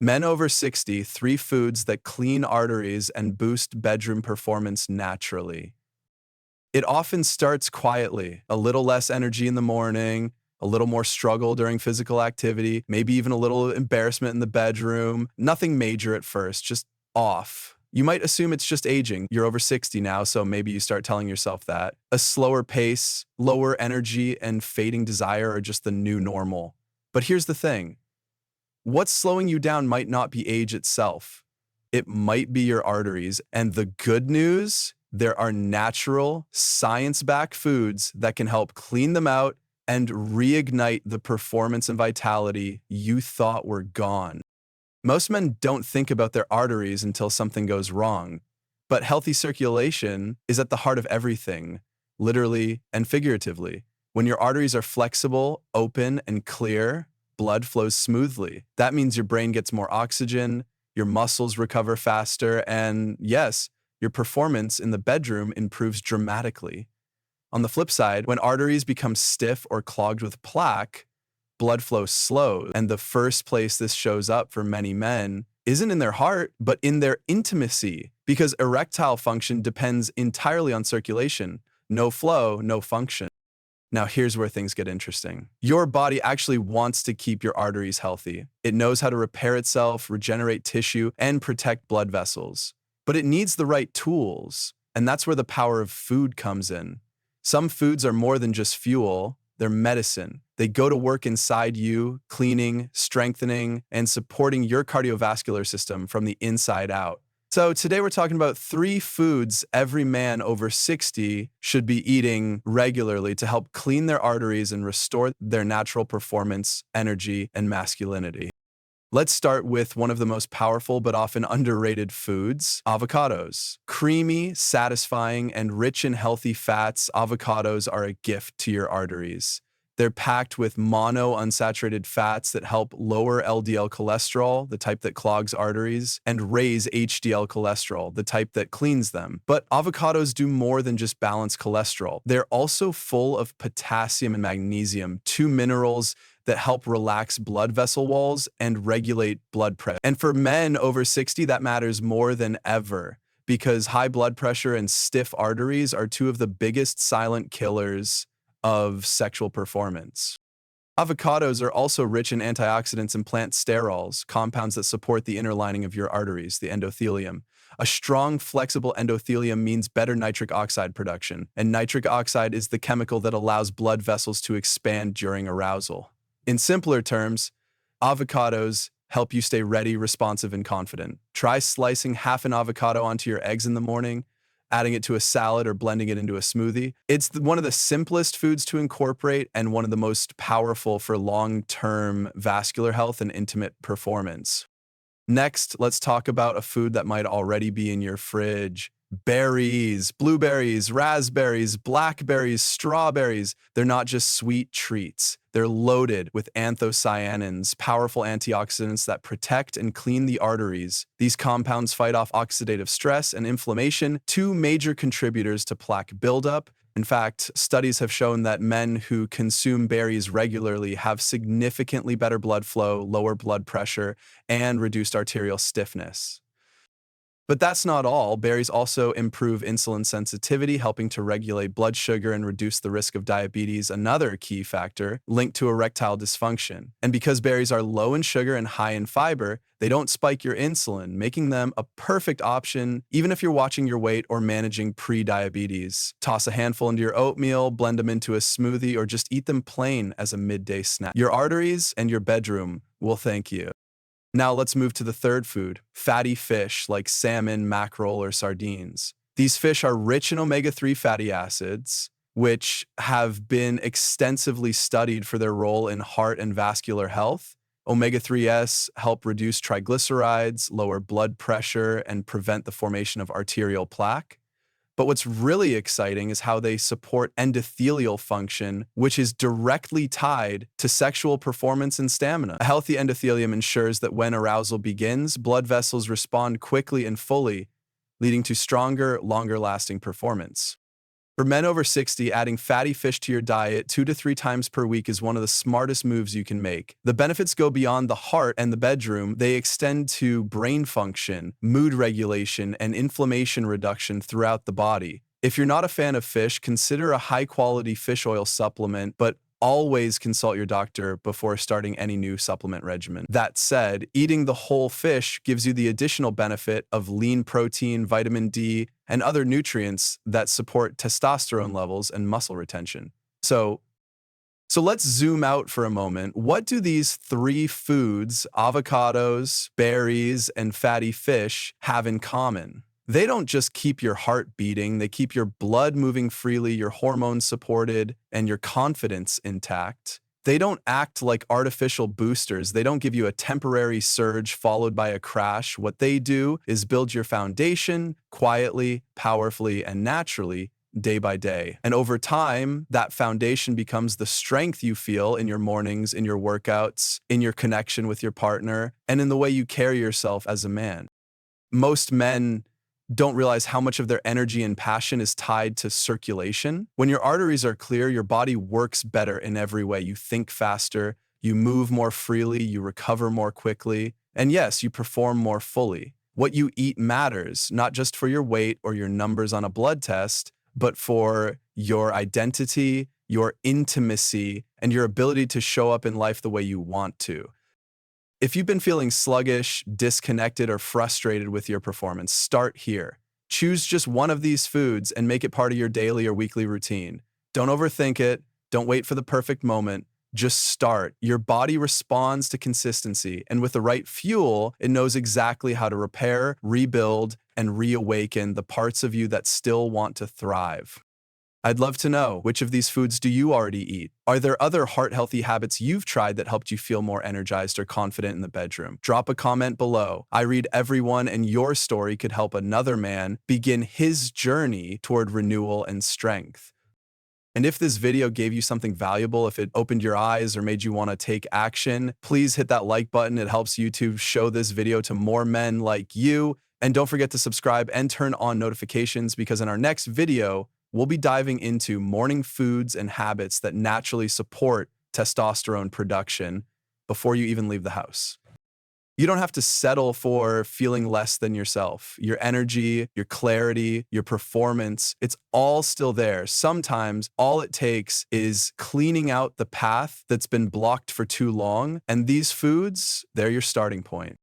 Men over 60, three foods that clean arteries and boost bedroom performance naturally. It often starts quietly, a little less energy in the morning, a little more struggle during physical activity, maybe even a little embarrassment in the bedroom. Nothing major at first, just off. You might assume it's just aging. You're over 60 now, so maybe you start telling yourself that. A slower pace, lower energy, and fading desire are just the new normal. But here's the thing. What's slowing you down might not be age itself. It might be your arteries. And the good news, there are natural, science-backed foods that can help clean them out and reignite the performance and vitality you thought were gone. Most men don't think about their arteries until something goes wrong, but healthy circulation is at the heart of everything, literally and figuratively. When your arteries are flexible, open, and clear, blood flows smoothly. That means your brain gets more oxygen, your muscles recover faster, and yes, your performance in the bedroom improves dramatically. On the flip side, when arteries become stiff or clogged with plaque, blood flow slows, and the first place this shows up for many men isn't in their heart, but in their intimacy, because erectile function depends entirely on circulation. No flow, no function. Now, here's where things get interesting. Your body actually wants to keep your arteries healthy. It knows how to repair itself, regenerate tissue, and protect blood vessels. But it needs the right tools, and that's where the power of food comes in. Some foods are more than just fuel, they're medicine. They go to work inside you, cleaning, strengthening, and supporting your cardiovascular system from the inside out. So today we're talking about three foods every man over 60 should be eating regularly to help clean their arteries and restore their natural performance, energy, and masculinity. Let's start with one of the most powerful but often underrated foods, avocados. Creamy, satisfying, and rich in healthy fats, avocados are a gift to your arteries. They're packed with monounsaturated fats that help lower LDL cholesterol, the type that clogs arteries, and raise HDL cholesterol, the type that cleans them. But avocados do more than just balance cholesterol. They're also full of potassium and magnesium, two minerals that help relax blood vessel walls and regulate blood pressure. And for men over 60, that matters more than ever because high blood pressure and stiff arteries are two of the biggest silent killers of sexual performance. Avocados are also rich in antioxidants and plant sterols, compounds that support the inner lining of your arteries, the endothelium. A strong, flexible endothelium means better nitric oxide production, and nitric oxide is the chemical that allows blood vessels to expand during arousal. In simpler terms, avocados help you stay ready, responsive, and confident. Try slicing half an avocado onto your eggs in the morning, adding it to a salad or blending it into a smoothie. It's one of the simplest foods to incorporate and one of the most powerful for long-term vascular health and intimate performance. Next, let's talk about a food that might already be in your fridge. Berries, blueberries, raspberries, blackberries, strawberries. They're not just sweet treats. They're loaded with anthocyanins, powerful antioxidants that protect and clean the arteries. These compounds fight off oxidative stress and inflammation, two major contributors to plaque buildup. In fact, studies have shown that men who consume berries regularly have significantly better blood flow, lower blood pressure, and reduced arterial stiffness. But that's not all. Berries also improve insulin sensitivity, helping to regulate blood sugar and reduce the risk of diabetes, another key factor linked to erectile dysfunction. And because berries are low in sugar and high in fiber, they don't spike your insulin, making them a perfect option even if you're watching your weight or managing pre-diabetes. Toss a handful into your oatmeal, blend them into a smoothie, or just eat them plain as a midday snack. Your arteries and your bedroom will thank you. Now let's move to the third food, fatty fish like salmon, mackerel, or sardines. These fish are rich in omega-3 fatty acids, which have been extensively studied for their role in heart and vascular health. Omega-3s help reduce triglycerides, lower blood pressure, and prevent the formation of arterial plaque. But what's really exciting is how they support endothelial function, which is directly tied to sexual performance and stamina. A healthy endothelium ensures that when arousal begins, blood vessels respond quickly and fully, leading to stronger, longer-lasting performance. For men over 60, adding fatty fish to your diet 2 to 3 times per week is one of the smartest moves you can make. The benefits go beyond the heart and the bedroom. They extend to brain function, mood regulation, and inflammation reduction throughout the body. If you're not a fan of fish, consider a high-quality fish oil supplement, but always consult your doctor before starting any new supplement regimen. That said, eating the whole fish gives you the additional benefit of lean protein, vitamin D, and other nutrients that support testosterone levels and muscle retention. So let's zoom out for a moment. What do these three foods, avocados, berries, and fatty fish, have in common? They don't just keep your heart beating, they keep your blood moving freely, your hormones supported, and your confidence intact. They don't act like artificial boosters. They don't give you a temporary surge followed by a crash. What they do is build your foundation quietly, powerfully, and naturally, day by day. And over time, that foundation becomes the strength you feel in your mornings, in your workouts, in your connection with your partner, and in the way you carry yourself as a man. Most men don't realize how much of their energy and passion is tied to circulation. When your arteries are clear, your body works better in every way. You think faster, you move more freely, you recover more quickly, and yes, you perform more fully. What you eat matters, not just for your weight or your numbers on a blood test, but for your identity, your intimacy, and your ability to show up in life the way you want to. If you've been feeling sluggish, disconnected, or frustrated with your performance, start here. Choose just one of these foods and make it part of your daily or weekly routine. Don't overthink it. Don't wait for the perfect moment. Just start. Your body responds to consistency, and with the right fuel, it knows exactly how to repair, rebuild, and reawaken the parts of you that still want to thrive. I'd love to know, which of these foods do you already eat? Are there other heart-healthy habits you've tried that helped you feel more energized or confident in the bedroom? Drop a comment below. I read every one, and your story could help another man begin his journey toward renewal and strength. And if this video gave you something valuable, if it opened your eyes or made you want to take action, please hit that like button. It helps YouTube show this video to more men like you. And don't forget to subscribe and turn on notifications, because in our next video, we'll be diving into morning foods and habits that naturally support testosterone production before you even leave the house. You don't have to settle for feeling less than yourself. Your energy, your clarity, your performance, it's all still there. Sometimes all it takes is cleaning out the path that's been blocked for too long, and these foods, they're your starting point.